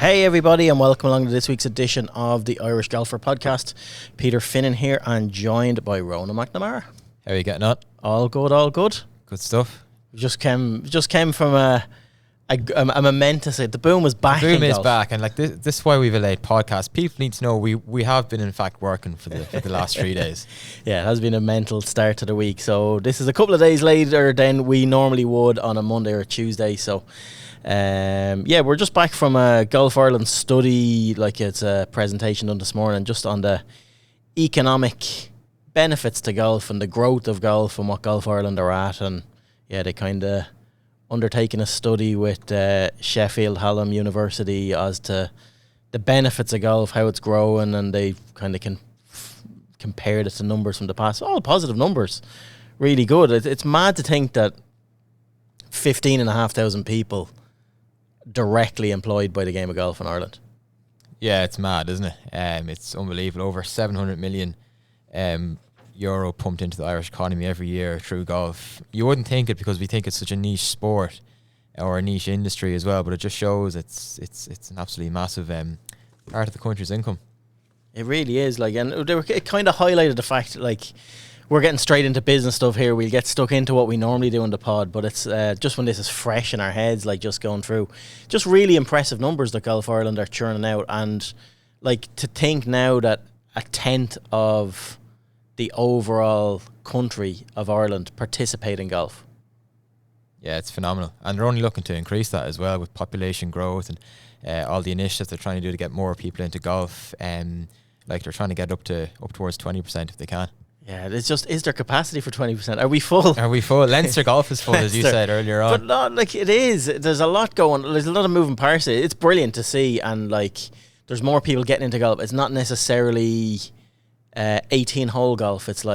Hey everybody, and welcome along to this week's edition of the Irish Golfer Podcast. Peter Finnan here, and joined by Leona Maguire. How are you getting on? All good, all good. Good stuff. Just came from a momentous. The boom was back. The boom in is golf. back, and like this is why we've a late podcast. People need to know we have been in fact working for the last 3 days. Yeah, it has been a mental start to the week. So this is a couple of days later than we normally would on a Monday or a Tuesday. So. We're just back from a Golf Ireland study, like it's a presentation done this morning, just on the economic benefits to golf and the growth of golf and what Golf Ireland are at. And yeah, they kind of undertaken a study with Sheffield Hallam University as to the benefits of golf, how it's growing, and they kind of compared it to numbers from the past. All positive numbers, really good. It's mad to think that 15,500 people directly employed by the game of golf in Ireland. Yeah, it's mad, isn't it? It's unbelievable. Over 700 million euro pumped into the Irish economy every year through golf. You wouldn't think it because we think it's such a niche sport or a niche industry as well, but it just shows it's an absolutely massive part of the country's income. It really is. It kind of highlighted the fact that, we're getting straight into business stuff here. We'll get stuck into what we normally do in the pod, but it's just when this is fresh in our heads, just going through. Just really impressive numbers that Golf Ireland are churning out. And, to think now that a tenth of the overall country of Ireland participate in golf. Yeah, it's phenomenal. And they're only looking to increase that as well with population growth and all the initiatives they're trying to do to get more people into golf. They're trying to get up towards 20% if they can. Yeah, it's just, is there capacity for 20%? Are we full? Are we full? Leinster golf is full, as you said earlier on. But no, it is. There's a lot going. There's a lot of moving parts. It's brilliant to see, and there's more people getting into golf. It's not necessarily 18-hole golf. It's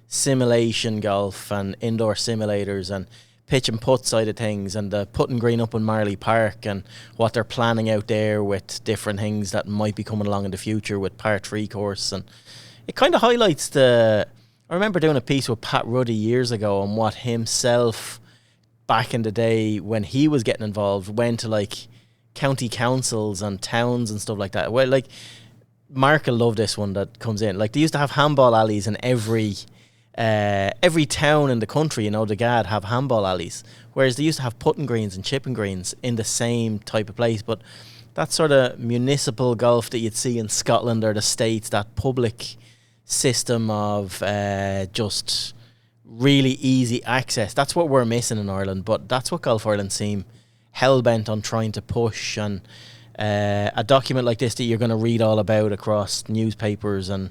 simulation golf and indoor simulators and pitch and putt side of things, and the putting green up in Marley Park and what they're planning out there with different things that might be coming along in the future with Par 3 course. And it kind of highlights I remember doing a piece with Pat Ruddy years ago on what himself, back in the day when he was getting involved, went to county councils and towns and stuff like that. Well, Mark will love this one that comes in. They used to have handball alleys in every town in the country, the GAD have handball alleys, whereas they used to have putting greens and chipping greens in the same type of place. But that sort of municipal golf that you'd see in Scotland or the States, that public system of just really easy access, that's what we're missing in Ireland. But that's what Golf Ireland seem hell-bent on trying to push. And a document like this that you're going to read all about across newspapers and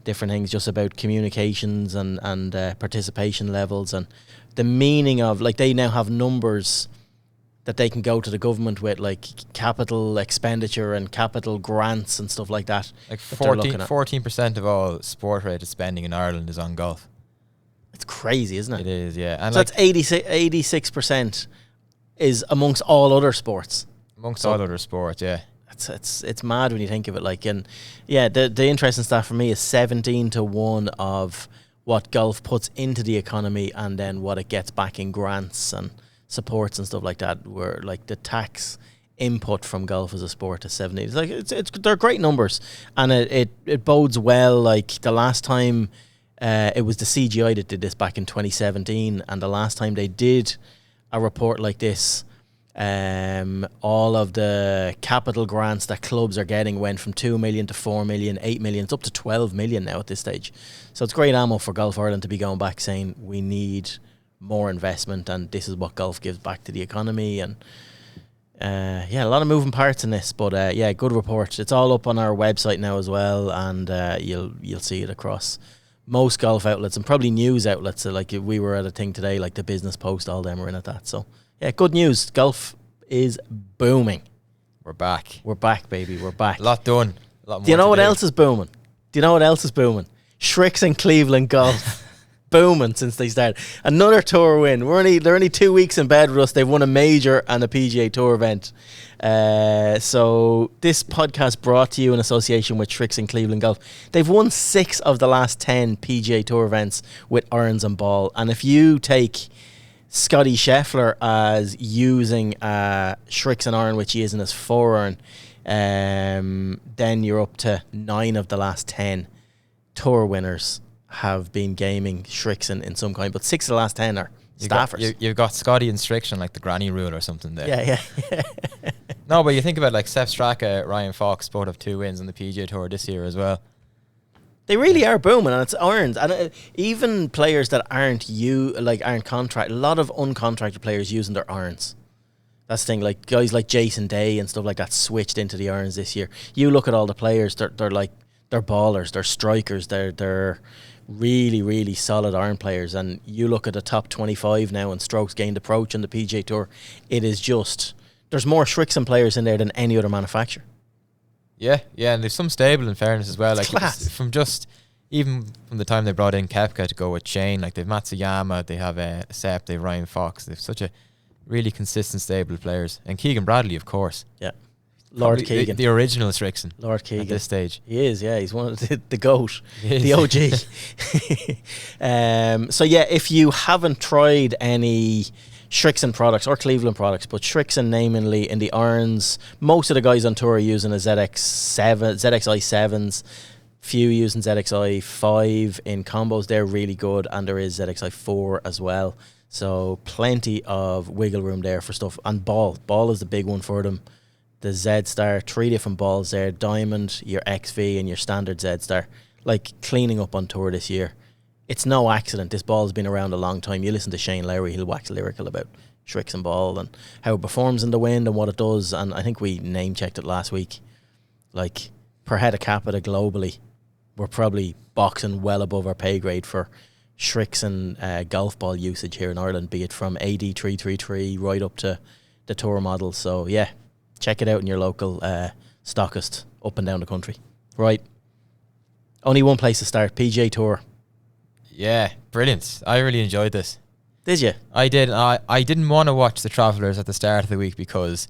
different things, just about communications and participation levels and the meaning of, they now have numbers that they can go to the government with, capital expenditure and capital grants and stuff like that. 14% of all sport-related spending in Ireland is on golf. It's crazy, isn't it? It is, yeah. And so that's 86% is amongst all other sports. All other sports, yeah. It's mad when you think of it. And yeah, the interesting stat for me is 17-1 of what golf puts into the economy and then what it gets back in grants and supports and stuff like that, where the tax input from golf as a sport is 70. They're great numbers, and it bodes well. The last time it was the CGI that did this back in 2017, and the last time they did a report like this, all of the capital grants that clubs are getting went from 2 million to 4 million, 8 million. It's up to 12 million now at this stage. So it's great ammo for Golf Ireland to be going back saying we need more investment, and this is what golf gives back to the economy. And a lot of moving parts in this, but good report. It's all up on our website now as well, and you'll see it across most golf outlets and probably news outlets. So we were at a thing today, the Business Post, all them are in at that. So yeah, good news. Golf is booming. We're back. We're back, baby. We're back. A lot done. A lot more. Do you know what else is booming? Shricks and Cleveland golf. Booming since they started. Another tour win. They're only 2 weeks in bed with us. They've won a major and a PGA Tour event. So this podcast brought to you in association with Shricks and Cleveland Golf. They've won 6 of the last 10 PGA Tour events with irons and ball. And if you take Scotty Scheffler as using Shricks and iron, which he is in his 4-iron, Then you're up to 9 of the last 10 tour winners have been gaming Shrixon in some kind, but 6 of the last 10 are staffers. You've got Scotty and Strickland, like the granny rule or something there. Yeah. No, but you think about like Sepp Straka, Ryan Fox both have 2 wins on the PGA Tour this year as well. They really are booming, and it's irons. And even players that aren't contract, a lot of uncontracted players using their irons. That's the thing, like guys like Jason Day and stuff like that switched into the irons this year. You look at all the players, they're ballers, they're strikers, they're really, really solid iron players. And you look at the top 25 now in strokes gained approach on the PGA Tour, it is just, there's more Shrixon players in there than any other manufacturer. Yeah, and there's some stable in fairness as well. It's like class. Even from the time they brought in Koepka to go with Shane, like they've Matsuyama, they have Sepp, they have Ryan Fox. They've such a really consistent stable of players, and Keegan Bradley, of course. Yeah, Lord Probably Keegan, the original Shrixon. Lord Keegan at this stage. He is. Yeah, he's one of the GOAT, the OG. So yeah, if you haven't tried any Shrixon products or Cleveland products, but Shrixon namely in the irons, most of the guys on tour are using a ZXi 7s. Few using ZXi 5 in combos. They're really good, and there is ZXi 4 as well. So plenty of wiggle room there for stuff. And ball is the big one for them. The Z Star, 3 different balls there: Diamond, your XV, and your standard Z Star. Like cleaning up on tour this year. It's no accident. This ball's been around a long time. You listen to Shane Lowry, he'll wax lyrical about Shrixon ball and how it performs in the wind and what it does. And I think we name checked it last week. Like per head of capita globally, we're probably boxing well above our pay grade for Shrixon golf ball usage here in Ireland, be it from AD333 right up to the tour models. So yeah, check it out in your local stockist up and down the country. Right. Only one place to start, PGA Tour. Yeah, brilliant. I really enjoyed this. Did you? I did. I didn't want to watch the Travellers at the start of the week because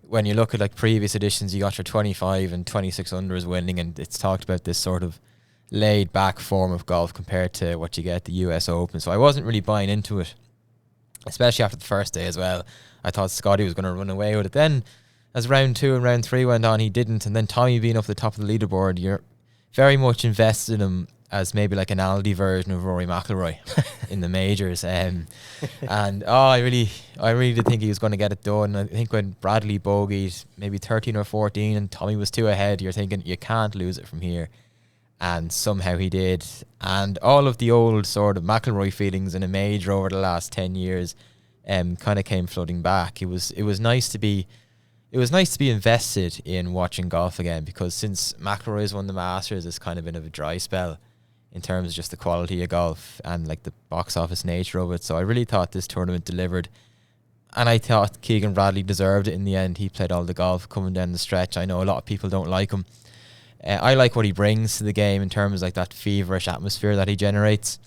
when you look at like previous editions, you got your 25 and 26 unders winning, and it's talked about this sort of laid back form of golf compared to what you get at the US Open. So I wasn't really buying into it, especially after the first day as well. I thought Scotty was going to run away with it. Then as round 2 and round 3 went on, he didn't. And then Tommy being up the top of the leaderboard, you're very much invested in him as maybe like an Aldi version of Rory McIlroy in the majors. And I really did think he was going to get it done. I think when Bradley bogeyed maybe 13 or 14 and Tommy was 2 ahead, you're thinking you can't lose it from here. And somehow he did. And all of the old sort of McIlroy feelings in a major over the last 10 years kind of came flooding back. It was nice to be invested in watching golf again, because since McIlroy has won the Masters, it's kind of been a dry spell in terms of just the quality of golf and like the box office nature of it. So I really thought this tournament delivered, and I thought Keegan Bradley deserved it in the end. He played all the golf coming down the stretch. I know a lot of people don't like him. I like what he brings to the game in terms of like that feverish atmosphere that he generates.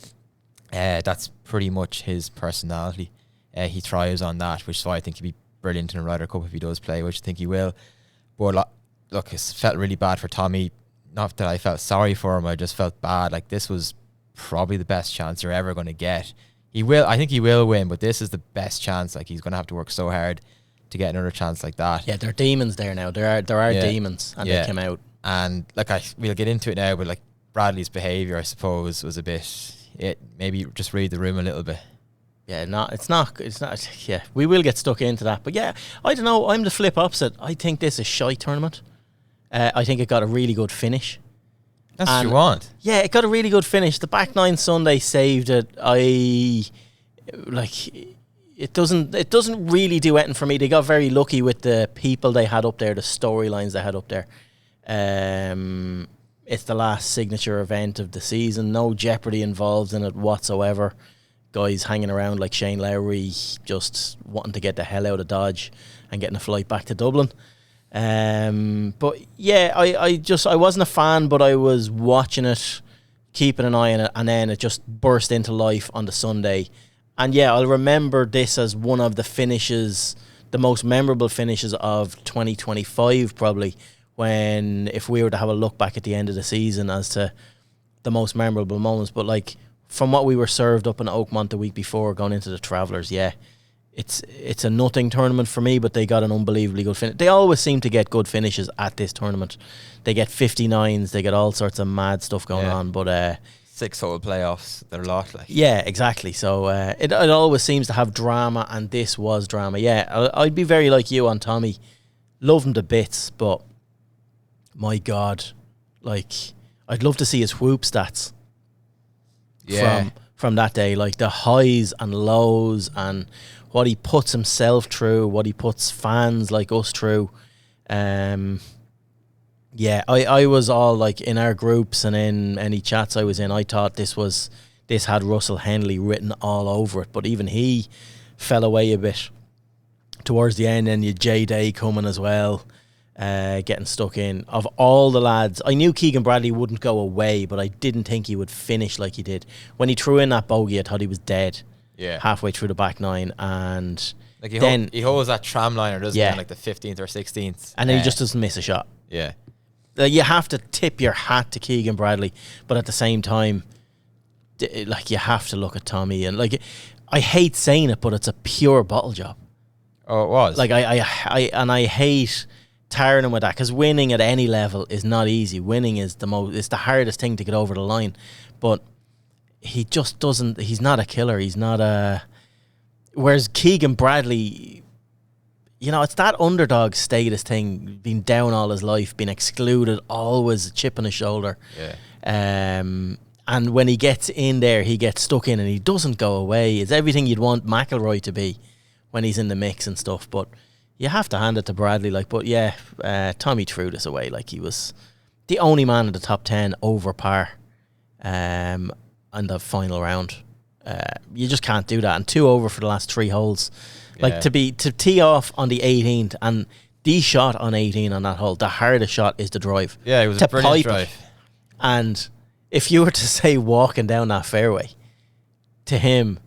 That's pretty much his personality. He thrives on that, which is why I think he'd be brilliant in a Ryder Cup if he does play, which I think he will. But look, it felt really bad for Tommy. Not that I felt sorry for him, I just felt bad. Like this was probably the best chance you're ever going to get. I think he will win, but this is the best chance. Like he's going to have to work so hard to get another chance like that. Yeah, there are demons there now. There are demons, and they came out. And like we'll get into it now, but like Bradley's behaviour, I suppose, was a bit. Maybe just read the room a little bit. Yeah, it's not. Yeah, we will get stuck into that. But yeah, I don't know. I'm the flip opposite. I think this is a shite tournament. I think it got a really good finish. That's what you want. Yeah, it got a really good finish. The back nine Sunday saved it. It doesn't really do anything for me. They got very lucky with the people they had up there, the storylines they had up there. It's the last signature event of the season. No jeopardy involved in it whatsoever. Guys hanging around like Shane Lowry, just wanting to get the hell out of Dodge and getting a flight back to Dublin. But yeah, I wasn't a fan, but I was watching it, keeping an eye on it, and then it just burst into life on the Sunday. And yeah, I'll remember this as one of the finishes, the most memorable finishes of 2025 probably, when if we were to have a look back at the end of the season as to the most memorable moments. But like from what we were served up in Oakmont the week before going into the Travellers, yeah, it's a nothing tournament for me, but they got an unbelievably good finish. They always seem to get good finishes at this tournament. They get 59s, they get all sorts of mad stuff going on, but 6-hole playoffs, they're a lot like. Yeah, exactly. So it always seems to have drama, and this was drama. Yeah, I'd be very like you on Tommy. Love him to bits, but my God, like, I'd love to see his whoop stats. Yeah. From that day, like the highs and lows and what he puts himself through, what he puts fans like us through. I was all like, in our groups and in any chats I was in, I thought this had Russell Henley written all over it, but even he fell away a bit towards the end. And you J Day coming as well, getting stuck in. Of all the lads, I knew Keegan Bradley wouldn't go away, but I didn't think he would finish like he did. When he threw in that bogey, I thought he was dead. Yeah, halfway through the back nine, and like he holds that tram liner, doesn't he, on like the 15th or 16th, and then he just doesn't miss a shot. Yeah, you have to tip your hat to Keegan Bradley, but at the same time, like, you have to look at Tommy, and like, I hate saying it, but it's a pure bottle job. Oh, it was. Like I hate tiring him with that, because winning at any level is not easy. Winning is it's the hardest thing to get over the line, but he just doesn't. He's not a killer. He's not a. Whereas Keegan Bradley, it's that underdog status thing, being down all his life, being excluded, always a chip on his shoulder. Yeah. And when he gets in there, he gets stuck in, and he doesn't go away. It's everything you'd want McIlroy to be when he's in the mix and stuff. But you have to hand it to Bradley. Like, but yeah, Tommy threw this away. Like, he was the only man in the top 10 over par. In the final round, you just can't do that. And 2 over for the last 3 holes, like, to tee off on the 18th, and the shot on 18 on that hole, the hardest shot is the drive. Yeah, it was a brilliant drive. And if you were to say walking down that fairway to him,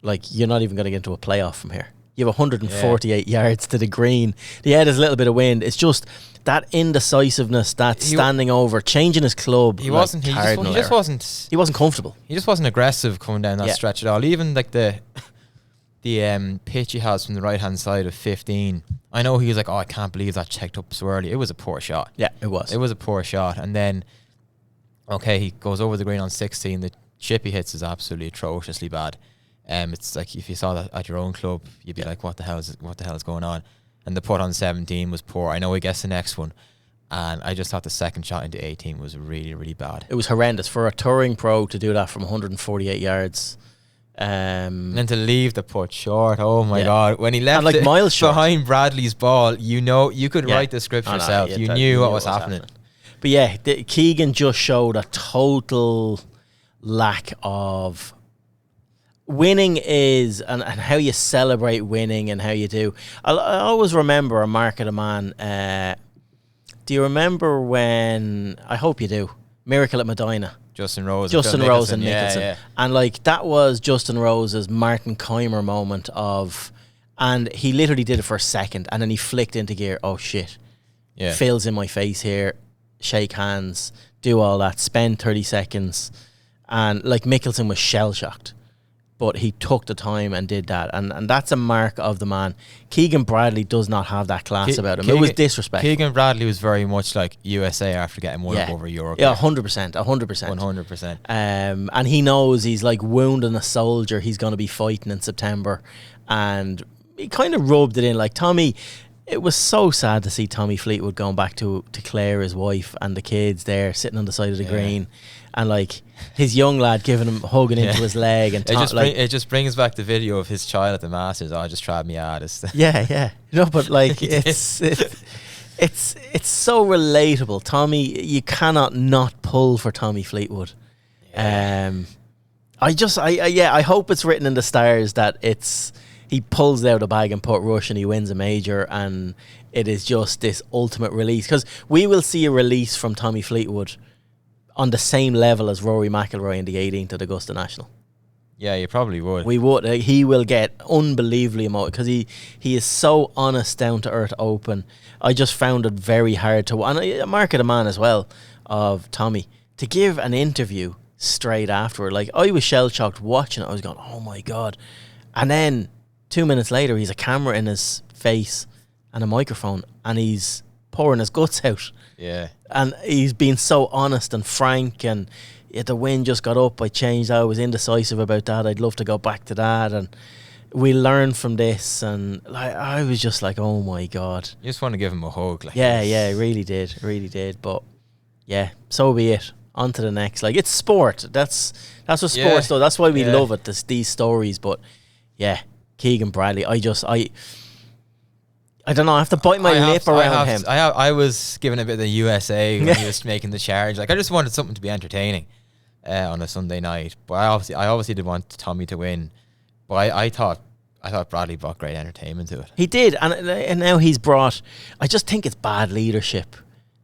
like, you're not even going to get into a playoff from here. You have 148 yards to the green. There's a little bit of wind. It's just that indecisiveness, that standing over, changing his club. He wasn't comfortable. He just wasn't aggressive coming down that stretch at all. Even like the pitch he has from the right hand side of 15. I know he was like, oh, I can't believe that checked up so early. It was a poor shot. Yeah, it was. It was a poor shot. And then, he goes over the green on 16. The chip he hits is absolutely atrociously bad. It's like, if you saw that at your own club, you'd be like, what the hell is going on? And the putt on 17 was poor. I know he gets the next one, and I just thought the second shot into 18 was really, really bad. It was horrendous for a touring pro to do that from 148 yards. And then to leave the putt short, oh my God. When he left like miles short behind Bradley's ball, you could write the script yourself. You knew what was happening. But yeah, Keegan just showed a total lack of winning is, and how you celebrate winning and how you do. I always remember a Mark of the Man. Do you remember when, I hope you do, Miracle at Medina? Justin Rose and Nicholson. Yeah. And like, that was Justin Rose's Martin Keimer moment of, and he literally did it for a second, and then he flicked into gear. Oh shit. Yeah. Phil's in my face here. Shake hands, do all that, spend 30 seconds. And like, Mickelson was shell-shocked. But he took the time and did that. And that's a mark of the man. Keegan Bradley does not have that class about him. It was disrespectful. Keegan Bradley was very much like USA after getting one up over Europe. Yeah, 100%. 100%. And he knows he's like wounding a soldier he's going to be fighting in September. And he kind of rubbed it in. Like, Tommy, it was so sad to see Tommy Fleetwood going back to Claire, his wife, and the kids there sitting on the side of the green. And like, his young lad hugging into his leg, and it just brings back the video of his child at the Masters. Oh, I just tried me hardest. Yeah. But like, it's so relatable. Tommy, you cannot not pull for Tommy Fleetwood. I hope it's written in the stars that he pulls out a bag and put rush and he wins a major, and it is just this ultimate release, because we will see a release from Tommy Fleetwood on the same level as Rory McIlroy in the 18th at Augusta National. Yeah, you probably would. We would. He will get unbelievably emotional, because he is so honest, down to earth, open. I just found it very hard to, and a mark of the man as well of Tommy, to give an interview straight afterward. Like, I was shell shocked watching it. I was going, oh my God. And then 2 minutes later, he's a camera in his face and a microphone, and he's pouring his guts out. Yeah. And he's been so honest and frank, and the wind just got up, I changed, I was indecisive about that, I'd love to go back to that, and we learned from this, and like I was just like, oh my God. You just want to give him a hug. Like, Yeah, really did. But yeah, so be it. On to the next. Like, it's sport. That's what sports though. That's why we love it. These stories. But yeah, Keegan Bradley. I don't know. I have to bite my lip around him. I was giving a bit of the USA when he was making the charge. Like, I just wanted something to be entertaining on a Sunday night. But I obviously did want Tommy to win. But I thought Bradley brought great entertainment to it. He did, and now he's brought. I just think it's bad leadership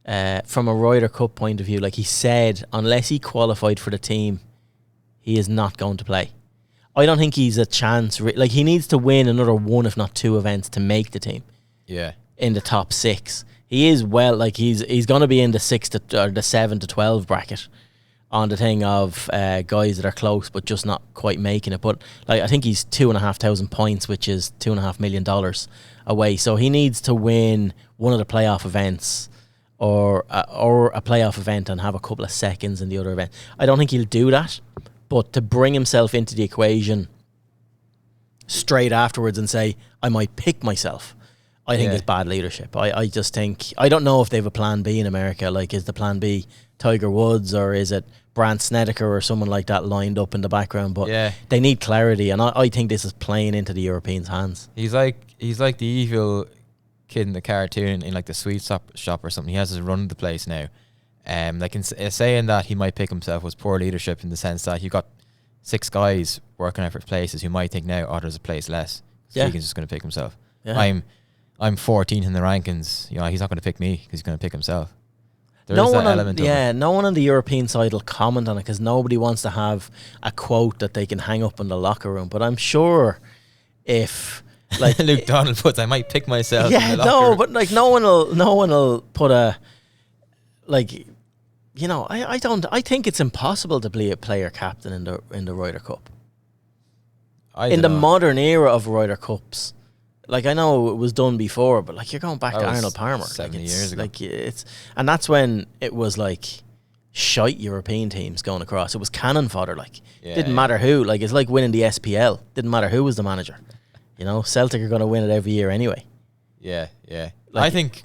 from a Ryder Cup point of view. Like he said, unless he qualified for the team, he is not going to play. I don't think he's a chance. Like, he needs to win another one, if not two, events to make the team. Yeah, in the top 6, he is he's going to be in the 7 to 12 bracket. On the thing of guys that are close but just not quite making it. But like, I think he's 2,500 points, which is $2.5 million away. So he needs to win one of the playoff events or a playoff event and have a couple of seconds in the other event. I don't think he'll do that. But to bring himself into the equation straight afterwards and say, I might pick myself, I think is bad leadership. I just think, I don't know if they have a plan B in America. Like, is the plan B Tiger Woods, or is it Brandt Snedeker or someone like that lined up in the background? But they need clarity, and I think this is playing into the Europeans' hands. He's like the evil kid in the cartoon in like the sweet shop or something. He has his run of the place now. Like, in saying that he might pick himself was poor leadership, in the sense that you've got 6 guys working out for places who might think now, oh, there's a place less. So Keegan's just going to pick himself. Yeah. I'm 14th in the rankings. You know, he's not going to pick me because he's going to pick himself. No one on the European side will comment on it, because nobody wants to have a quote that they can hang up in the locker room. But I'm sure if, like, Luke Donald puts, I might pick myself. Yeah, in the locker room. But like, no one will put a, like, you know, I think it's impossible to be a player captain in the Ryder Cup. In the modern era of Ryder Cups. Like, I know it was done before, but like, you're going back to Arnold Palmer 70 years ago. Like, and that's when it was like shite European teams going across. It was cannon fodder. Like, didn't matter who. Like, it's like winning the SPL. Didn't matter who was the manager. You know, Celtic are going to win it every year anyway. Yeah. Like, I think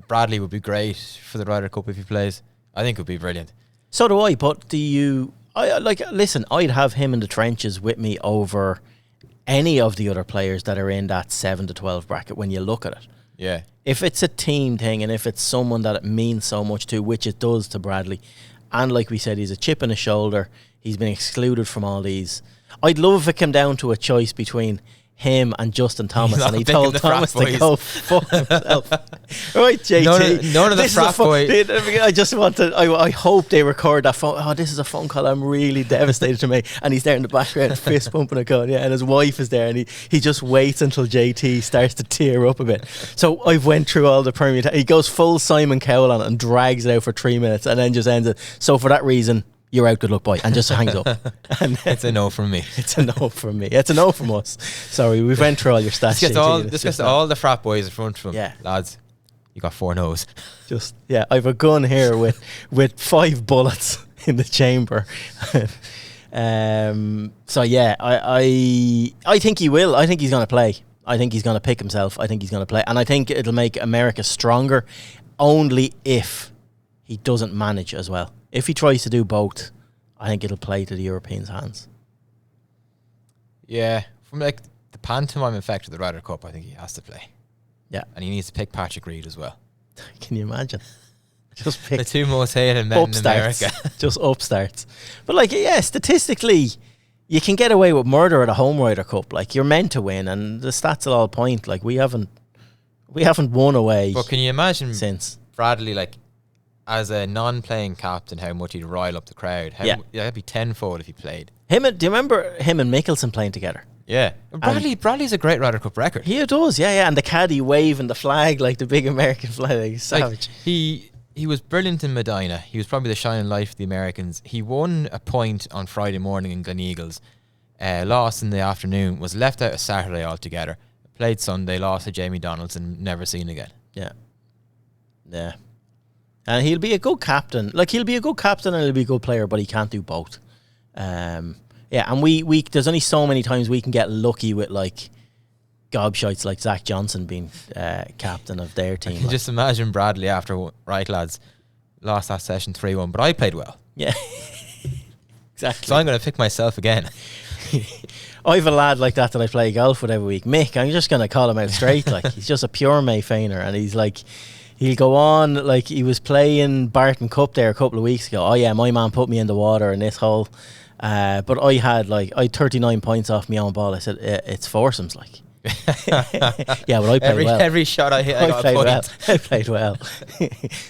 Bradley would be great for the Ryder Cup if he plays. I think it would be brilliant. So do I. But listen, I'd have him in the trenches with me over any of the other players that are in that 7 to 12 bracket when you look at it. Yeah. If it's a team thing, and if it's someone that it means so much to, which it does to Bradley, and like we said, he's a chip in his shoulder, he's been excluded from all these. I'd love if it came down to a choice between him and Justin Thomas, and he told Thomas to go fuck himself. Right, JT. None of the frat boys. I just want to. I hope they record that phone. Oh, this is a phone call I'm really devastated to make. And he's there in the background, fist pumping a gun. Yeah, and his wife is there, and he just waits until JT starts to tear up a bit. So I've went through all the permutations. He goes full Simon Cowell on it and drags it out for 3 minutes, and then just ends it. So for that reason, you're out, good luck, boy, and just hangs up. And it's a no from me. It's a no from me. It's a no from us. Sorry, we've went through all your stats. This gets all the frat boys in front of him. Yeah, lads, you got 4 no's. Just I've a gun here with 5 bullets in the chamber. So yeah, I think he will. I think he's going to play. I think he's going to pick himself. I think he's going to play, and I think it'll make America stronger. Only if he doesn't manage as well. If he tries to do both, I think it'll play to the Europeans' hands. Yeah, from like the pantomime effect of the Ryder Cup, I think he has to play. Yeah, and he needs to pick Patrick Reed as well. Can you imagine? Just pick the 2 most hated men in America. Just upstarts. But like, statistically, you can get away with murder at a home Ryder Cup. Like, you're meant to win, and the stats will all point. Like, we haven't won away. But can you imagine since Bradley, like, as a non-playing captain, how much he'd rile up the crowd? That'd be tenfold if he played. Do you remember him and Mickelson playing together? Yeah. Bradley's a great Ryder Cup record. He does, yeah. And the caddy waving the flag, like the big American flag. Like, he's savage. He was brilliant in Medina. He was probably the shining light for the Americans. He won a point on Friday morning in Gleneagles. lost in the afternoon, was left out of Saturday altogether. Played Sunday, lost to Jamie Donaldson, never seen again. Yeah. Yeah. And he'll be a good captain. Like, he'll be a good captain and he'll be a good player, but he can't do both. And we there's only so many times we can get lucky with, like, gobshites like Zach Johnson being captain of their team. Just imagine Bradley after, right, lads, lost that session 3-1, but I played well. Yeah. Exactly. So I'm going to pick myself again. I have a lad like that I play golf with every week. Mick, I'm just going to call him out straight. Like, he's just a pure Mayfainer, and he's like, he'll go on, like, he was playing Barton Cup there a couple of weeks ago. Oh yeah, my man put me in the water in this hole. But I had 39 points off my own ball. I said, it's foursomes, like. Yeah, but I played well. Every shot I hit, I got a point. Well. I played well.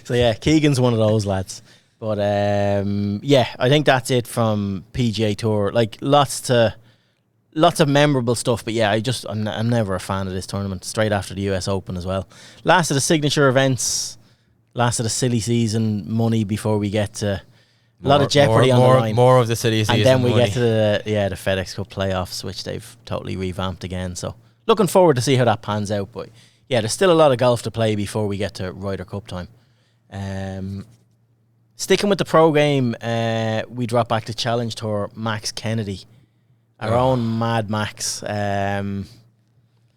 So yeah, Keegan's one of those lads. But I think that's it from PGA Tour. Like, lots of memorable stuff. But yeah, I'm never a fan of this tournament. Straight after the US Open as well. Last of the signature events. Last of the silly season money before we get to a lot of jeopardy on the line. More of the silly season. And then we money. get to the FedEx Cup playoffs, which they've totally revamped again. So looking forward to see how that pans out. But yeah, there's still a lot of golf to play before we get to Ryder Cup time. Sticking with the pro game, we drop back to Challenge Tour. Max Kennedy, our own Mad Max.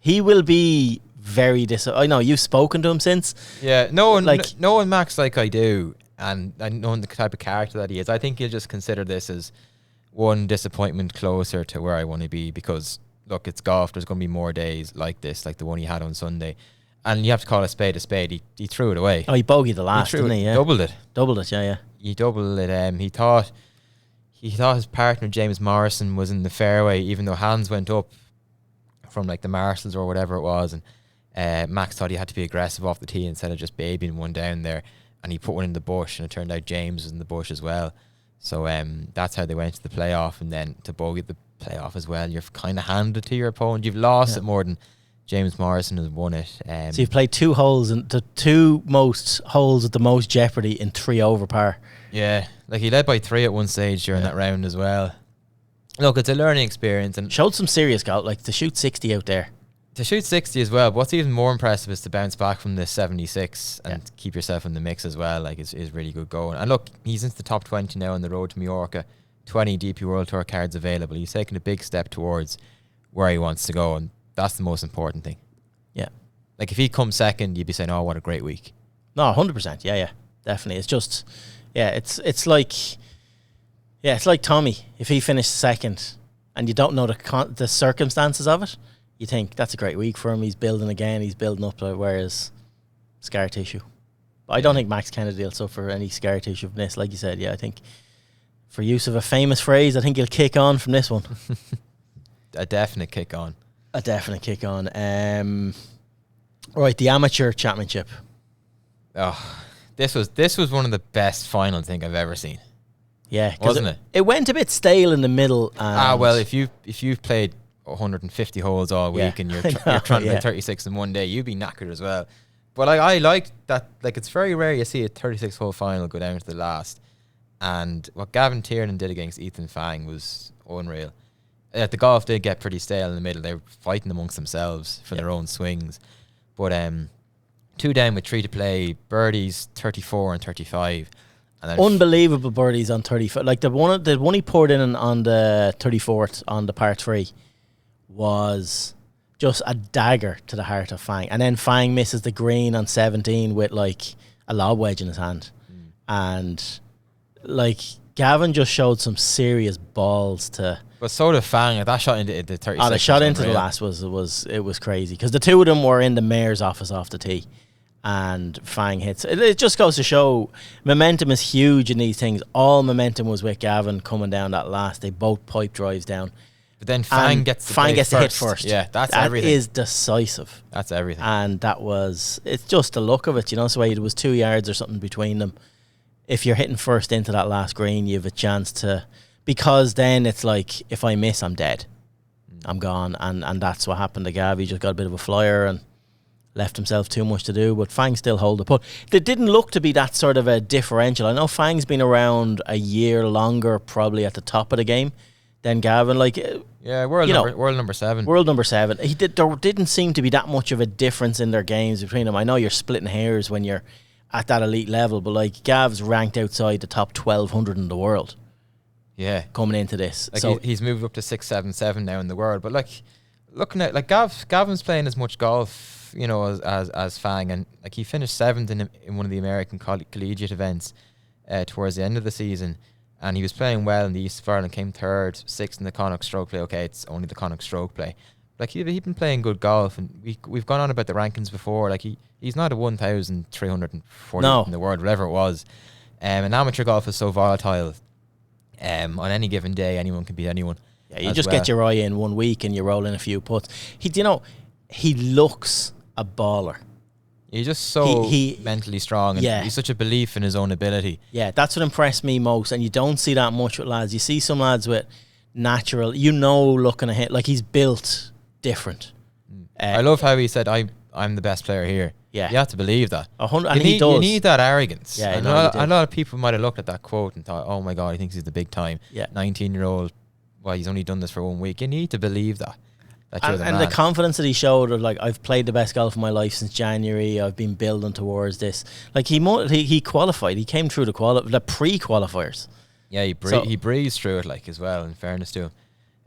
He will be very I know you've spoken to him since. Yeah, knowing Max like I do, and knowing the type of character that he is, I think he'll just consider this as one disappointment closer to where I want to be. Because look, it's golf. There's going to be more days like this, like the one he had on Sunday. And you have to call a spade a spade. He threw it away. Oh, he bogeyed the last, didn't he? Yeah. Doubled it, yeah. He doubled it. He thought his partner, James Morrison, was in the fairway, even though hands went up from like the marshals or whatever it was. And Max thought he had to be aggressive off the tee instead of just babying one down there. And he put one in the bush, and it turned out James was in the bush as well. So that's how they went to the playoff. And then to bogey the playoff as well, you're kind of handed to your opponent. You've lost it more than James Morrison has won it. So you've played 2 holes, and the 2 most holes with the most jeopardy in 3 over par. Yeah, like he led by 3 at one stage during that round as well. Look, it's a learning experience, and showed some serious golf, like to shoot 60 out there. To shoot 60 as well. But what's even more impressive is to bounce back from the 76 and keep yourself in the mix as well. Like, is really good going. And look, he's into the top 20 now on the road to Mallorca. 20 DP World Tour cards available. He's taken a big step towards where he wants to go, and that's the most important thing. Yeah. Like, if he comes second, you'd be saying, oh, what a great week. No, 100%. Yeah, definitely. It's just, it's like Tommy. If he finished second and you don't know the circumstances of it, you think that's a great week for him. He's building again. He's building up, whereas scar tissue. But I don't think Max Kennedy will suffer any scar tissue from this. Like you said, I think, for use of a famous phrase, I think he'll kick on from this one. A definite kick on. Right, the Amateur Championship. Oh, this was one of the best finals I think I've ever seen. Yeah, wasn't it? It went a bit stale in the middle. Well, if you've played 150 holes all week and you're trying to play 36 in one day, you'd be knackered as well. But I like that. Like, it's very rare you see a 36 hole final go down to the last. And what Gavin Tiernan did against Ethan Fang was unreal. The golf did get pretty stale in the middle. They were fighting amongst themselves for their own swings. But 2 down with 3 to play, birdies 34 and 35. And then unbelievable birdies on 35. Like the one he poured in on the 34th on the par 3 was just a dagger to the heart of Fang. And then Fang misses the green on 17 with like a lob wedge in his hand. And like Gavin just showed some serious balls to. But so did Fang. That shot into the 36. Oh, the shot into the last was crazy, because the 2 of them were in the mayor's office off the tee, and Fang hits. It just goes to show momentum is huge in these things. All momentum was with Gavin coming down that last. They both pipe drives down. But then Fang gets to hit first. Yeah, that's everything. That is decisive. That's everything. And it's just the look of it. So it was 2 yards or something between them. If you're hitting first into that last green, you have a chance to, because then it's like, if I miss, I'm dead. I'm gone. And that's what happened to Gav. He just got a bit of a flyer and left himself too much to do. But Fang still hold the putt. There didn't look to be that sort of a differential. I know Fang's been around a year longer, probably at the top of the game. than Gavin. Like, world number 7. World number 7. There didn't seem to be that much of a difference in their games between them. I know you're splitting hairs when you're at that elite level, but like Gav's ranked outside the top 1,200 in the world. Yeah, coming into this, like so he's moved up to 677 now in the world. But like looking at like Gavin's playing as much golf, you know, as Fang, and like he finished 7th in one of the American collegiate events towards the end of the season, and he was playing well in the East of Ireland. Came 3rd, 6th in the Connacht stroke play. Okay, it's only the Connacht stroke play. Like he'd been playing good golf, and we've gone on about the rankings before. Like he's not a 1,340 in the world, whatever it was. And amateur golf is so volatile. On any given day, anyone can beat anyone. Yeah, you just get your eye in one week and you roll in a few putts. He looks a baller. He's just so mentally strong, and he's such a belief in his own ability. Yeah, that's what impressed me most, and you don't see that much with lads. You see some lads with natural, looking ahead, like he's built different. I love how he said, I'm the best player here. Yeah, you have to believe that. You need that arrogance. Yeah, a lot of people might have looked at that quote and thought, "Oh my God, he thinks he's the big time." Yeah, 19-year-old. Well, he's only done this for 1 week. You need to believe that. And the confidence that he showed of like, I've played the best golf of my life since January. I've been building towards this. Like he qualified. He came through the pre-qualifiers. Yeah, he breezed through it like as well. In fairness to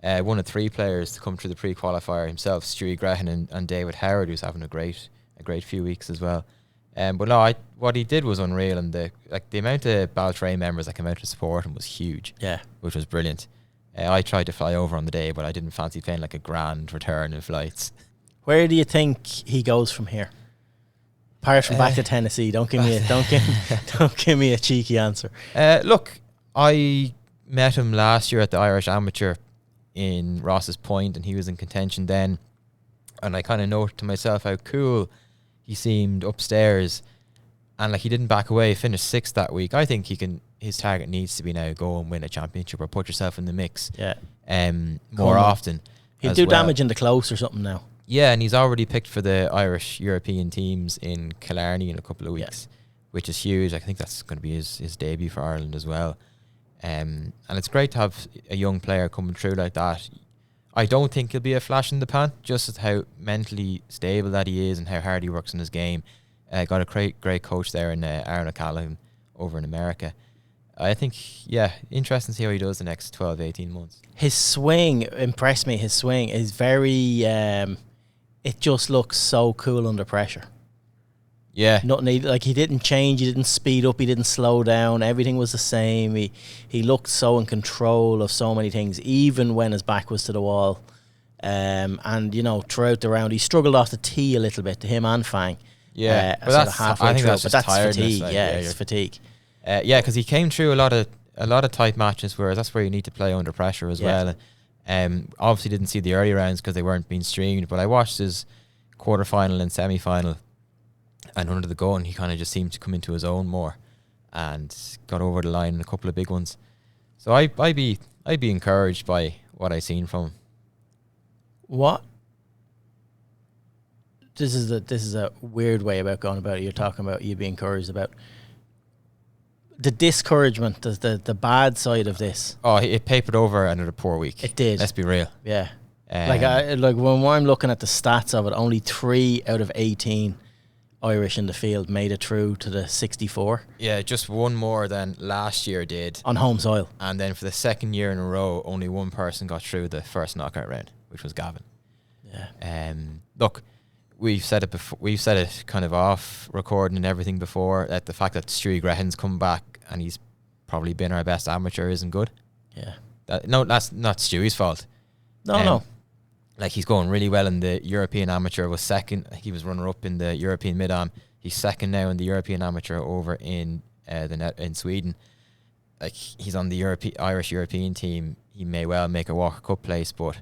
him, one of 3 players to come through the pre-qualifier himself, Stewie Grehan and David Howard, who's having a great few weeks as well. But no, what he did was unreal, and the amount of Baltray members that came out to support him was huge. Yeah, which was brilliant. I tried to fly over on the day, but I didn't fancy paying like a grand return in flights. Where do you think he goes from here? Apart from back to Tennessee, don't give me a cheeky answer. Look, I met him last year at the Irish Amateur in Ross's Point, and he was in contention then. And I kind of noted to myself how cool he seemed upstairs, and like he didn't back away. Finished 6th that week. I think his target needs to be now go and win a championship or put yourself in the mix. Yeah. More often. He'll do damage in the close or something now. Yeah, and he's already picked for the Irish European teams in Killarney in a couple of weeks, which is huge. I think that's going to be his debut for Ireland as well. And it's great to have a young player coming through like that. I don't think he'll be a flash in the pan, just as how mentally stable that he is and how hard he works in his game. Got a great coach there in Aaron O'Callaghan over in America. I think, interesting to see how he does the next 12, 18 months. His swing impressed me. His swing is very, it just looks so cool under pressure. Yeah. He didn't change, he didn't speed up, he didn't slow down. Everything was the same. He looked so in control of so many things, even when his back was to the wall. And, throughout the round, he struggled off the tee a little bit, to him and Fang. Yeah, but that's fatigue. It's fatigue. Because he came through a lot of tight matches, whereas that's where you need to play under pressure as well. Obviously didn't see the early rounds because they weren't being streamed, but I watched his quarterfinal and semi-final, and under the gun he kind of just seemed to come into his own more and got over the line in a couple of big ones. So I'd be encouraged by what I seen from him. What? This is a weird way about going about it. You're talking about you being encouraged about the discouragement, the bad side of this. Oh, it papered over another poor week. It did. Let's be real. Yeah. When I'm looking at the stats of it, only 3 out of 18 Irish in the field made it through to the 64. Yeah, just one more than last year did. On home soil. And then for the second year in a row, only one person got through the first knockout round, which was Gavin. Yeah. Look, we've said it before. We've said it kind of off recording and everything before, that the fact that Stewie Grehan's come back and he's probably been our best amateur isn't good. Yeah. That's not Stewie's fault. No. Like, he's going really well in the European Amateur. Was second. He was runner-up in the European Mid-Am. He's second now in the European Amateur over in in Sweden. Like, he's on the Irish European team. He may well make a Walker Cup place, but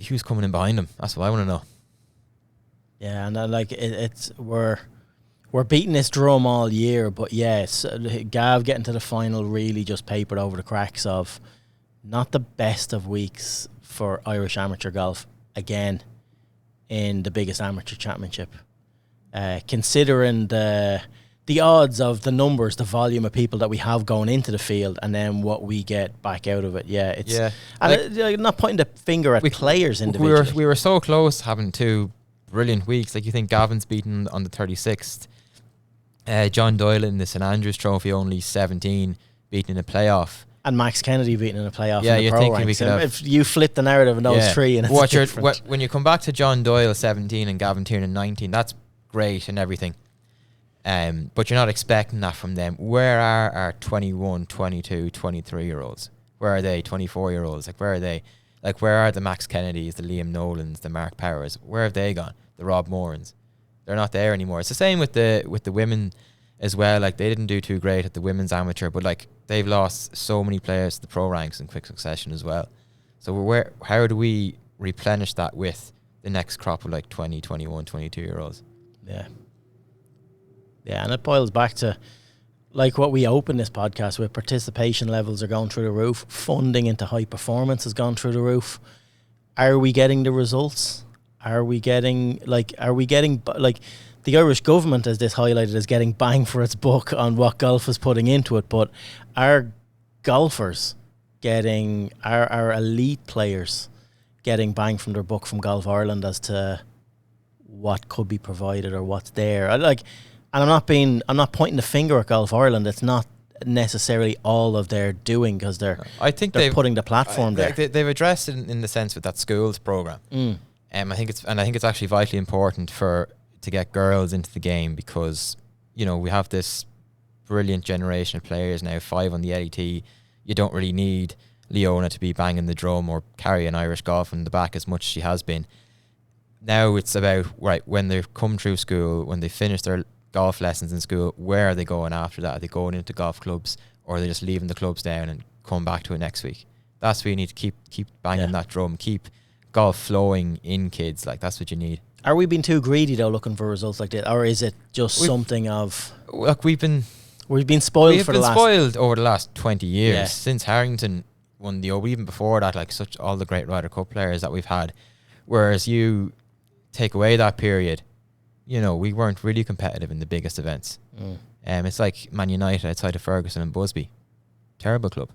who's coming in behind him? That's what I want to know. Yeah, and we're beating this drum all year, but yes, Gav getting to the final really just papered over the cracks of not the best of weeks for Irish amateur golf again in the biggest amateur championship. Considering the the odds of the numbers, the volume of people that we have going into the field, and then what we get back out of it. Yeah, it's and I'm not pointing the finger at players individually. We were so close having 2 brilliant weeks. Like, you think Gavin's beaten on the 36th, John Doyle in the St Andrews Trophy only 17, beaten in a playoff. And Max Kennedy beating in a playoff. Yeah, in the you're pro thinking ranks. we could have, if you flip the narrative in those three, and it's different. When you come back to John Doyle 17 and Gavin Tiernan 19, that's great and everything. But you're not expecting that from them. Where are our 21, 22, 23-year-olds? Where are they? 24-year-olds? Like, where are they? Like, where are the Max Kennedys, the Liam Nolans, the Mark Powers? Where have they gone? The Rob Morans? They're not there anymore. It's the same with the women as well. Like, they didn't do too great at the women's amateur, but like, they've lost so many players to the pro ranks in quick succession as well. So how do we replenish that with the next crop of like 20, 21, 22-year-olds? Yeah. Yeah, and it boils back to like what we open this podcast with. Participation levels are going through the roof. Funding into high performance has gone through the roof. Are we getting the results? Are we getting the Irish government, as this highlighted, is getting bang for its buck on what golf is putting into it, but are golfers getting, our elite players getting bang from their buck from Golf Ireland as to what could be provided or what's there? And I'm not pointing the finger at Golf Ireland. It's not necessarily all of their doing, because they're putting the platform there. They've addressed it in the sense with that schools program. I think it's actually vitally important to get girls into the game, because we have this brilliant generation of players now, 5 on the LET. You don't really need Leona to be banging the drum or carrying Irish golf in the back as much as she has been. Now it's about, right, when they've come through school, when they finish their golf lessons in school, where are they going after that? Are they going into golf clubs, or are they just leaving the clubs down and come back to it next week? That's where you need to keep banging that drum, keep golf flowing in kids. Like, that's what you need. Are we being too greedy though, looking for results like this, or is it just something of? Look, we've been spoiled over the last 20 years since Harrington won the Open. Even before that, like all the great Ryder Cup players that we've had. Whereas you take away that period, we weren't really competitive in the biggest events. It's like Man United outside of Ferguson and Busby, terrible club.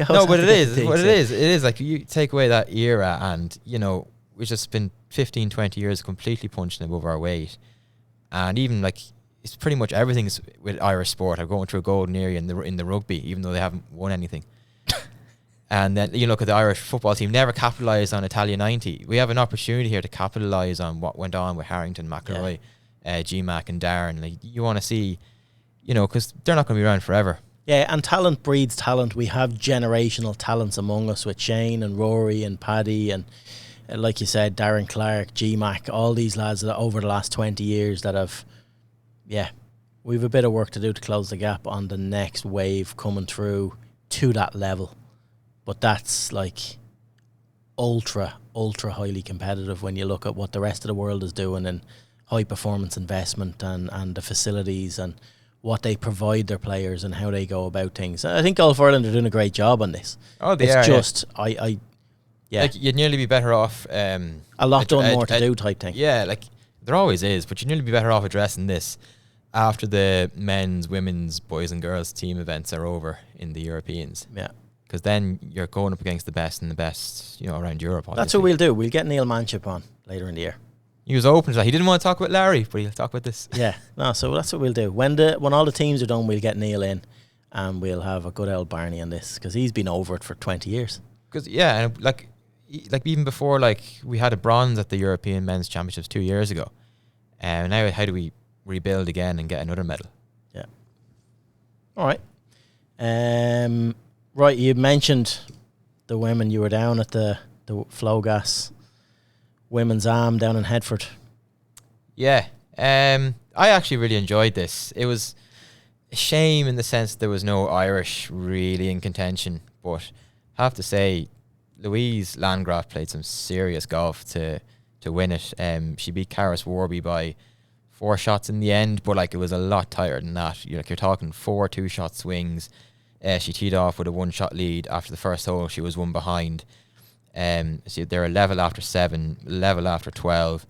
No, but it is what it is. It is like, you take away that era, and we've just been 15, 20 years completely punching above our weight. And even like, it's pretty much everything's with Irish sport are going through a golden era in the rugby, even though they haven't won anything. And then you look at the Irish football team, never capitalised on Italia 90. We have an opportunity here to capitalise on what went on with Harrington, McIlroy, G-Mac and Darren. Like, you want to see, because they're not going to be around forever. Yeah, and talent breeds talent. We have generational talents among us with Shane and Rory and Paddy and, like you said, Darren Clark, G-Mac, all these lads that over the last 20 years that have, we've a bit of work to do to close the gap on the next wave coming through to that level. But that's like ultra highly competitive when you look at what the rest of the world is doing in high performance investment and the facilities and what they provide their players and how they go about things. I think Golf Ireland are doing a great job on this. Oh, they are. Like, you'd nearly be better off. A lot done, more to do type thing. Yeah, like, there always is, but you'd nearly be better off addressing this after the men's, women's, boys and girls team events are over in the Europeans. Yeah. Because then you're going up against the best and the best, around Europe. Obviously. That's what we'll do. We'll get Neil Manship on later in the year. He was open to that. He didn't want to talk about Larry, but he'll talk about this. Yeah, no. So that's what we'll do. When all the teams are done, we'll get Neil in, and we'll have a good old Barney on this, because he's been over it for 20 years. Because and like even before, like, we had a bronze at the European Men's Championships 2 years ago, and now how do we rebuild again and get another medal? Yeah. All right. Right, you mentioned the women. You were down at the Flowgas Women's Arm down in Headford. Yeah, I actually really enjoyed this. It was a shame in the sense there was no Irish really in contention, but I have to say, Louise Landgraf played some serious golf to win it. She beat Caris Warby by 4 shots in the end, but like, it was a lot tighter than that. You're talking 4 2-shot swings. She teed off with a 1-shot lead after the first hole. She was 1 behind. So they're a level after 7, level after 12,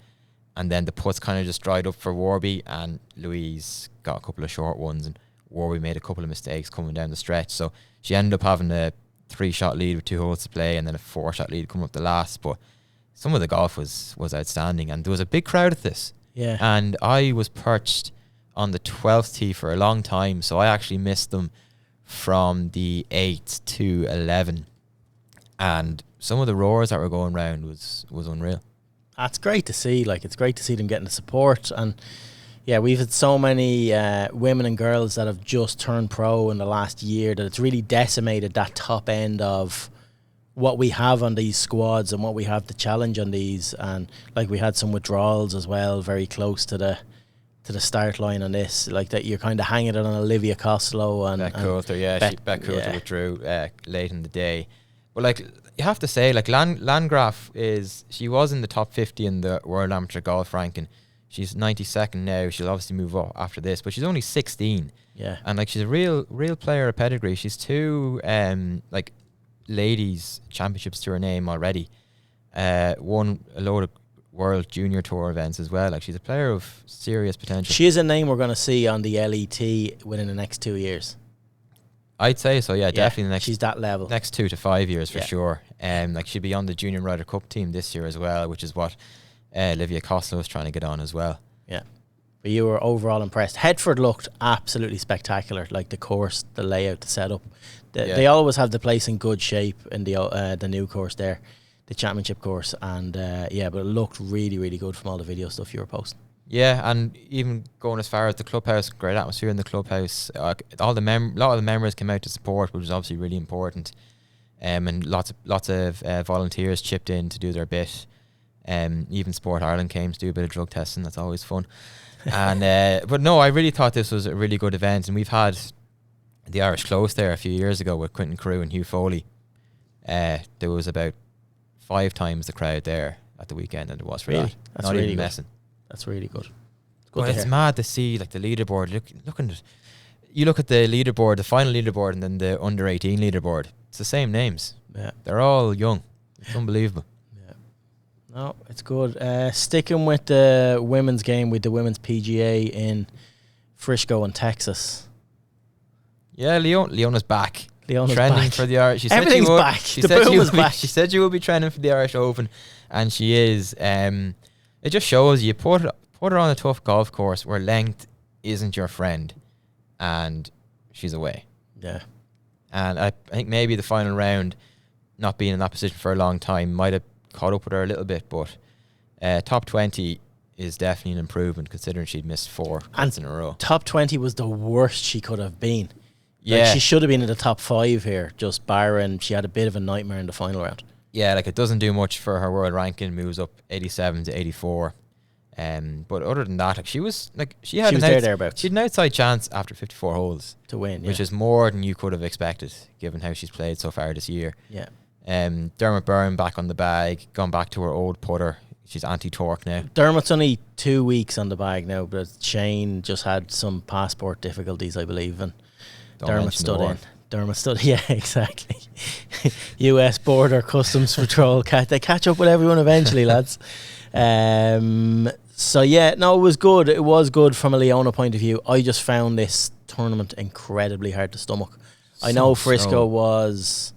and then the putts kind of just dried up for Warby, and Louise got a couple of short ones, and Warby made a couple of mistakes coming down the stretch. So she ended up having a 3-shot lead with 2 holes to play, and then a 4-shot lead coming up the last. But some of the golf was outstanding, and there was a big crowd at this. Yeah. And I was perched on the 12th tee for a long time, so I actually missed them from the 8th to 11. And some of the roars that were going around was unreal. That's great to see. Like, it's great to see them getting the support. And yeah, we've had so many women and girls that have just turned pro in the last year that it's really decimated that top end of what we have on these squads and what we have to challenge on these. And like, we had some withdrawals as well, very close to the start line on this. Like, that you're kind of hanging it on Olivia Costello and Beck Coulter, Beck Coulter withdrew late in the day. But like, you have to say, like, Landgraf she was in the top 50 in the World Amateur Golf ranking. She's 92nd now. She'll obviously move up after this, but she's only 16. Yeah. And like, she's a real player of pedigree. She's 2 like ladies championships to her name already. Won a load of World Junior Tour events as well. Like, she's a player of serious potential. She is a name we're going to see on the LET within the next 2 years. I'd say so, yeah, definitely. She's that level. Next 2 to 5 years for sure. Like, she'll be on the Junior Ryder Cup team this year as well, which is what Olivia Costello is trying to get on as well. Yeah. But you were overall impressed. Headford looked absolutely spectacular. Like, the course, the layout, the setup. They always have the place in good shape in the new course there, the championship course. And but it looked really, really good from all the video stuff you were posting. Yeah, and even going as far as the clubhouse, great atmosphere in the clubhouse. A lot of the members came out to support, which was obviously really important. And lots of volunteers chipped in to do their bit. Even Sport Ireland came to do a bit of drug testing. That's always fun. And but no, I really thought this was a really good event. And we've had the Irish Close there a few years ago with Quentin Carew and Hugh Foley. There was about 5 times the crowd there at the weekend than there was for that. That's Not really even good. messing. That's really good. It's mad to see, like, the leaderboard. You look at the leaderboard, the final leaderboard, and then the under 18 leaderboard. It's the same names. Yeah, they're all young. It's unbelievable. Yeah, no, it's good. Sticking with the women's game, with the women's PGA in Frisco in Texas. Yeah, Leona's back. Leona's trending back for the Irish. Everything's back. The boom is back. She said she will be trending for the Irish Open, and she is. It just shows you put her on a tough golf course where length isn't your friend, and she's away. Yeah. And I think maybe the final round, not being in that position for a long time, might have caught up with her a little bit, but top 20 is definitely an improvement considering she'd missed 4 cuts in a row. Top 20 was the worst she could have been. Yeah. Like, she should have been in the top 5 here, just barring she had a bit of a nightmare in the final round. Yeah, like, it doesn't do much for her world ranking, moves up 87 to 84. But other than that, like, she had an outside chance after 54 holes to win, which is more than you could have expected given how she's played so far this year. Yeah. Dermot Byrne back on the bag, gone back to her old putter. She's anti-torque now. Dermot's only 2 weeks on the bag now, but Shane just had some passport difficulties, I believe, and Dermot stood in. Dermot stood, yeah, exactly. US Border Customs Patrol, they catch up with everyone eventually, lads. So yeah, no, it was good. It was good from a Leona point of view. I just found this tournament incredibly hard to stomach. I know Frisco was.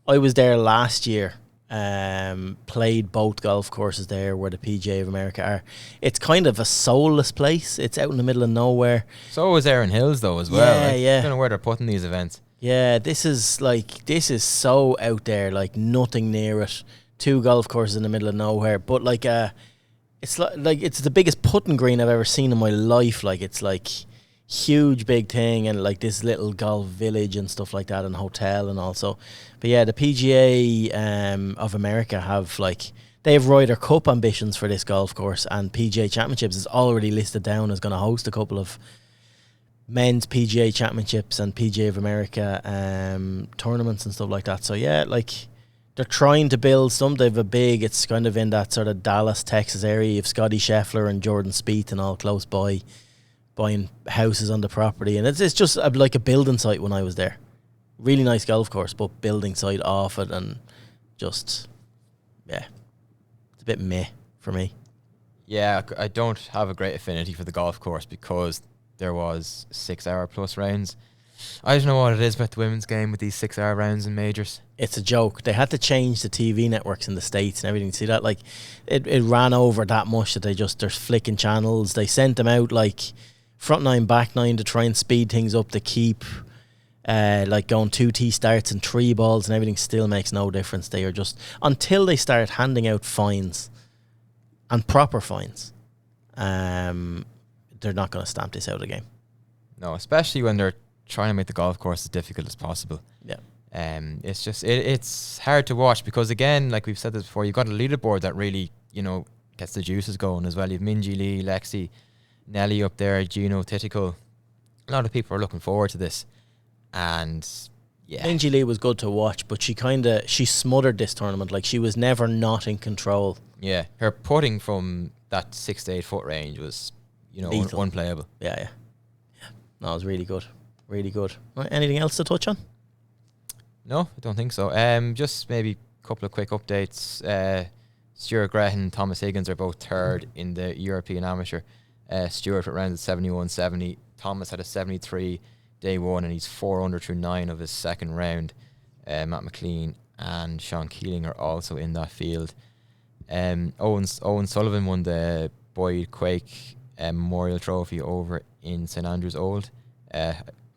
I was there last year. Played both golf courses there where the PGA of America are. It's kind of a soulless place. It's out in the middle of nowhere. So was Erin Hills though as well. Yeah. I don't know where they're putting these events. Yeah, this is so out there, like nothing near it. 2 golf courses in the middle of nowhere, but it's like it's the biggest putting green I've ever seen in my life. Like, it's like huge big thing, and like this little golf village and stuff like that, and hotel and also. But yeah, the PGA of America they have Ryder Cup ambitions for this golf course, and PGA Championships is already listed down as going to host a couple of men's PGA Championships and PGA of America tournaments and stuff like that. So yeah, like, they're trying to build some. They have it's kind of in that sort of Dallas, Texas area. You have Scotty Scheffler and Jordan Spieth and all close by, buying houses on the property. And it's just like a building site when I was there. Really nice golf course, but building site off it, and just, yeah, it's a bit meh for me. Yeah, I don't have a great affinity for the golf course because there was 6-hour plus rounds. I don't know what it is about the women's game with these 6-hour rounds in majors. It's a joke. They had to change the TV networks in the States and everything. See that? Like, it ran over that much that they're flicking channels. They sent them out like front nine, back nine to try and speed things up to keep like going 2 tee starts and 3 balls and everything still makes no difference. They are just, until they start handing out fines and proper fines, they're not going to stamp this out of the game. No, especially when they're trying to make the golf course as difficult as possible. Yeah. It's just it's hard to watch because, again, like we've said this before, you've got a leaderboard that really, gets the juices going as well. You've Minji Lee, Lexi, Nelly up there, Gino, Titico. A lot of people are looking forward to this. And yeah, Minji Lee was good to watch, but she smothered this tournament. Like, she was never not in control. Yeah, her putting from that 6 to 8 foot range was, unplayable. Yeah. No, it was really good. Really good. Right, anything else to touch on? No, I don't think so. Just maybe a couple of quick updates. Stuart Grehan and Thomas Higgins are both third in the European Amateur. Stuart rounded 71-70. Thomas had a 73 day one, and he's 4 under through 9 of his second round. Matt McLean and Sean Keeling are also in that field. Owen Sullivan won the Boyd Quake Memorial Trophy over in St Andrews Old.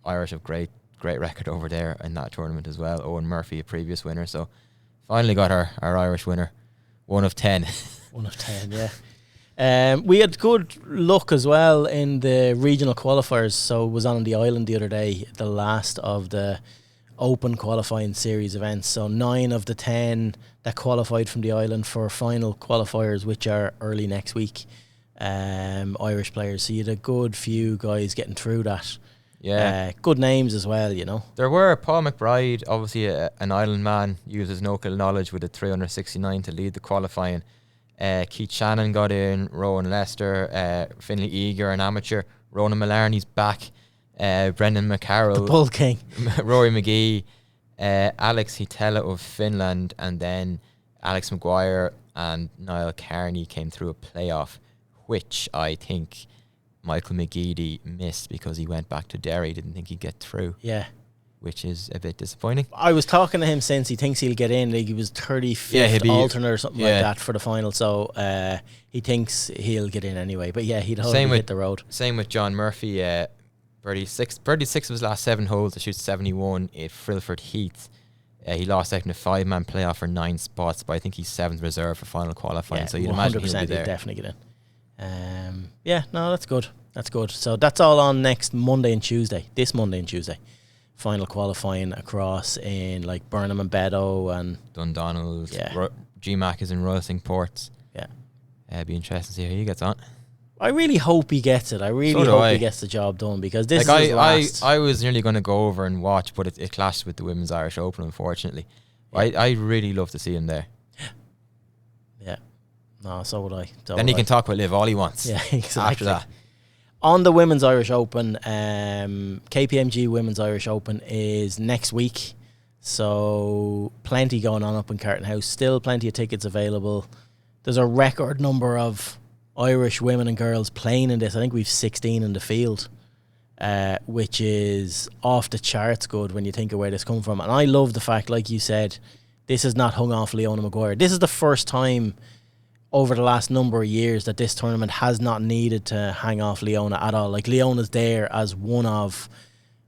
Irish have great record over there in that tournament as well. Owen Murphy, a previous winner, so finally got our Irish winner. 1 of 10. 1 of 10, yeah. We had good luck as well in the regional qualifiers. So it was on the island the other day, the last of the open qualifying series events. So 9 of the 10 that qualified from the island for final qualifiers, which are early next week, Irish players. So you had a good few guys getting through that. Yeah. Good names as well, There were Paul McBride, obviously an island man, used his local knowledge with a 369 to lead the qualifying. Keith Shannon got in, Rowan Lester, Finlay Eager, an amateur, Ronan Millarney's back, Brendan McCarroll, the Bull King, Rory McGee, Alex Hitela of Finland, and then Alex Maguire and Niall Carney came through a playoff, which I think Michael McGeady missed because he went back to Derry, didn't think he'd get through. Yeah. Which is a bit disappointing. I was talking to him since he thinks he'll get in. Like, he was 35th alternate or something like that for the final. So he thinks he'll get in anyway. But yeah, he'd already hit the road. Same with John Murphy. Birdie six of his last 7 holes to shoot 71 at Frilford Heath. He lost out in a 5-man playoff for 9 spots, but I think he's 7th reserve for final qualifying. So you'd imagine he'll be there. Definitely get in. That's good. That's good. So that's all on next Monday and Tuesday. This Monday and Tuesday. Final qualifying across in like Burnham and Beddoe and Dundonald. Yeah. GMAC is in Roysing Ports. Yeah. It'd be interesting to see how he gets on. I really hope he gets it. I really hope he gets the job done because this is his last. I was nearly going to go over and watch, but it clashed with the Women's Irish Open, unfortunately. Yeah. I really love to see him there. Yeah. No, so would I. Then he can talk about Live all he wants. Yeah, exactly. After that. On the Women's Irish Open, KPMG Women's Irish Open is next week. So plenty going on up in Carton House. Still plenty of tickets available. There's a record number of Irish women and girls playing in this. I think we've 16 in the field, which is off the charts good when you think of where this come from. And I love the fact, like you said, this is not hung off Leona Maguire. This is the first time over the last number of years that this tournament has not needed to hang off Leona at all. Like, Leona's there as one of,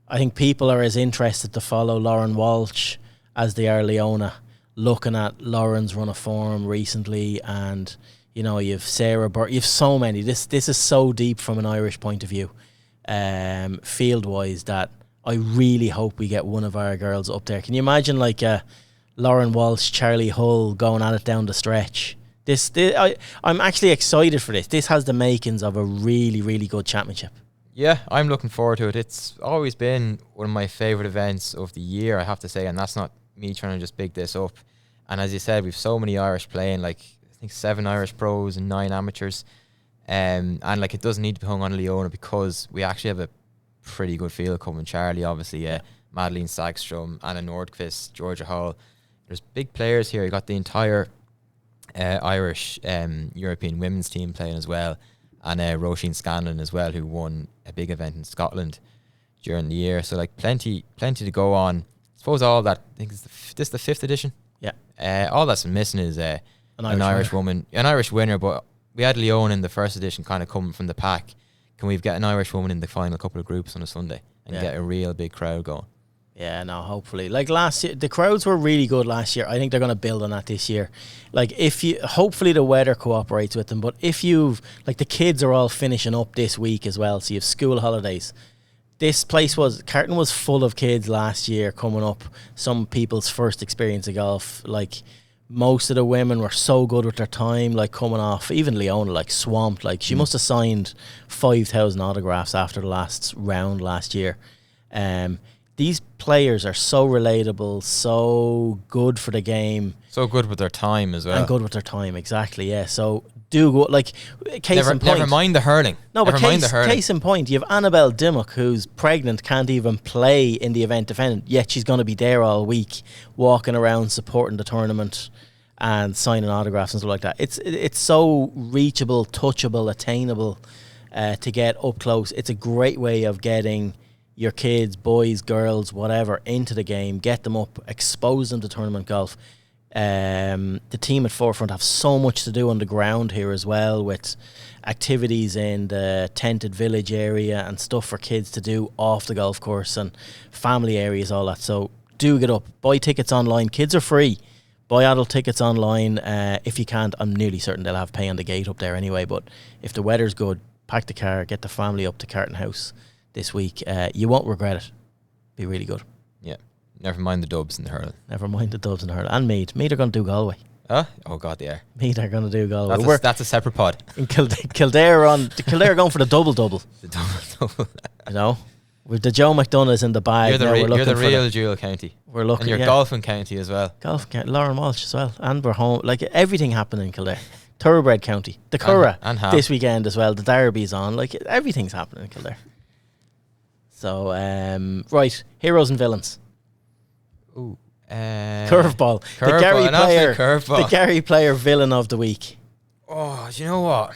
I think people are as interested to follow Lauren Walsh as they are Leona, looking at Lauren's run of form recently, and you've Sarah Burke, you've so many. This is so deep from an Irish point of view, field wise, that I really hope we get one of our girls up there. Can you imagine like Lauren Walsh, Charlie Hull going at it down the stretch? I'm actually excited for this. This has the makings of a really, really good championship. Yeah, I'm looking forward to it. It's always been one of my favourite events of the year, I have to say, and that's not me trying to just big this up. And as you said, we've so many Irish playing, like I think 7 Irish pros and 9 amateurs. And like, it doesn't need to be hung on Leona because we actually have a pretty good field coming. Charlie, obviously, Madeleine Sagstrom, Anna Nordqvist, Georgia Hall. There's big players here. You got the entire Irish European women's team playing as well, and Roisin Scanlon as well, who won a big event in Scotland during the year. So like plenty to go on. I suppose all that, I think this is the 5th edition. Yeah. All that's been missing is an Irish woman, an Irish winner. But we had Leona in the first edition, kind of coming from the pack. Can we get an Irish woman in the final couple of groups on a Sunday and get a real big crowd going? Yeah, no, hopefully. Like last year, the crowds were really good last year. I think they're going to build on that this year. Like hopefully the weather cooperates with them. But if you've, like the kids are all finishing up this week as well, so you have school holidays. Carton was full of kids last year coming up. Some people's first experience of golf. Like most of the women were so good with their time, like coming off. Even Leona, like swamped. Like she must have signed 5,000 autographs after the last round last year. These players are so relatable, so good for the game. So good with their time as well. And good with their time, exactly, yeah. So do go, like, case in point. Never mind the hurling. No, but case in point, you have Annabelle Dimmock, who's pregnant, can't even play in the event defendant, yet she's going to be there all week, walking around, supporting the tournament and signing autographs and stuff like that. It's so reachable, touchable, attainable to get up close. It's a great way of getting your kids, boys, girls, whatever, into the game, get them up, expose them to tournament golf. The team at Forefront have so much to do on the ground here as well, with activities in the tented village area and stuff for kids to do off the golf course and family areas, all that. So do get up, buy tickets online. Kids are free. Buy adult tickets online. If you can't, I'm nearly certain they'll have pay on the gate up there anyway, but if the weather's good, pack the car, get the family up to Carton House this week. You won't regret it. Be really good. Yeah. Never mind the dubs and the hurling. Never mind the dubs and the hurling. And Meath. Meath are going to do Galway. Huh? Oh God, they are. Meath are going to do Galway. That's a separate pod. In Kildare are going for the double. The double. You know? With the Joe McDonough's in the bag. You're the real dual county. We're looking. And you're golfing county as well. Golfing county. Lauren Walsh as well. And we're home. Like everything happening in Kildare. Thoroughbred county. The Curragh and this weekend as well. The Derby's on. Like everything's happening in Kildare. So, right, heroes and villains. Ooh, curveball. The Gary Player villain of the week. Oh, do you know what?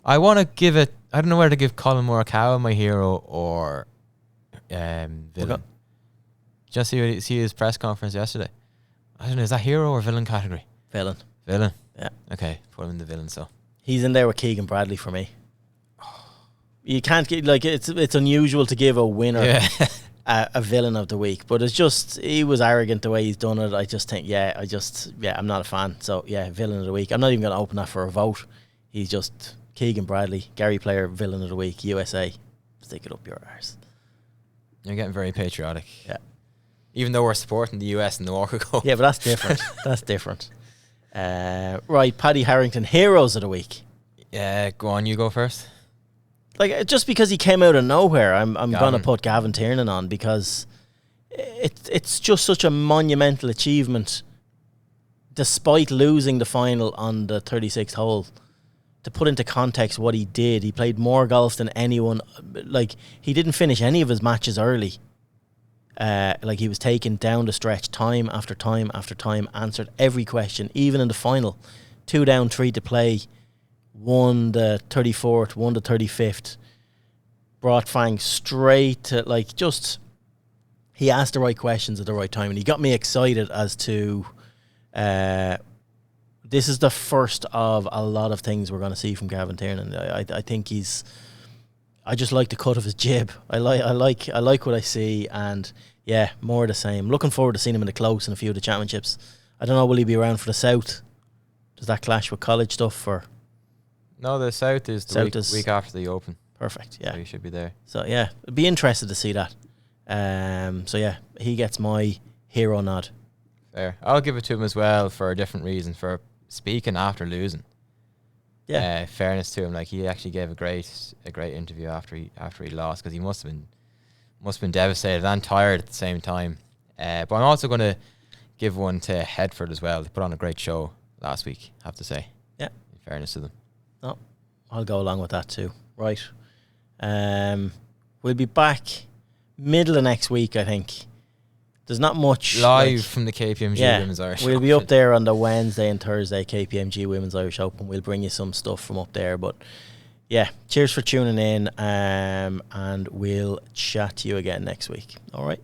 I want to give it. I don't know whether to give Colin Morikawa my hero or villain. Did you see his press conference yesterday? I don't know. Is that hero or villain category? Villain. Yeah. Okay, put him in the villain. So he's in there with Keegan Bradley for me. You can't get, like, it's unusual to give a winner a villain of the week, but it's just he was arrogant the way he's done it. I just think I'm not a fan. So yeah, villain of the week. I'm not even going to open that for a vote. He's just Keegan Bradley, Gary Player, villain of the week, USA. Stick it up your arse. You're getting very patriotic. Yeah. Even though we're supporting the US in the Walker Cup. Yeah, but that's different. That's different. Right, Paddy Harrington, heroes of the week. Yeah, go on, you go first. Like, just because he came out of nowhere, I'm going to put Gavin Tiernan on, because it's just such a monumental achievement, despite losing the final on the 36th hole. To put into context what he did, he played more golf than anyone. Like, he didn't finish any of his matches early. Like, he was taken down the stretch time after time after time, answered every question, even in the final. 2 down, 3 to play. Won the 34th, won the 35th, brought Fang straight to, like, just, he asked the right questions at the right time, and he got me excited as to, this is the first of a lot of things we're going to see from Gavin Tiernan. I think I just like the cut of his jib. I like what I see, and yeah, more of the same. Looking forward to seeing him in the close in a few of the championships. I don't know, will he be around for the South? Does that clash with college stuff, or? No, the South is the week after the Open. Perfect, yeah. So you should be there. So, yeah, I'd be interested to see that. So, yeah, he gets my hero nod. Fair. I'll give it to him as well for a different reason, for speaking after losing. Yeah. Fairness to him. Like, he actually gave a great interview after he lost, because he must have been devastated and tired at the same time. But I'm also going to give one to Headford as well. They put on a great show last week, I have to say. Yeah. In fairness to them. No, I'll go along with that too. Right. We'll be back middle of next week, I think. there's not much live from the KPMG Women's Irish we'll Open. be up there on the Wednesday and Thursday KPMG Women's Irish Open. We'll bring you some stuff from up there, but yeah, cheers for tuning in, and we'll chat to you again next week. All right.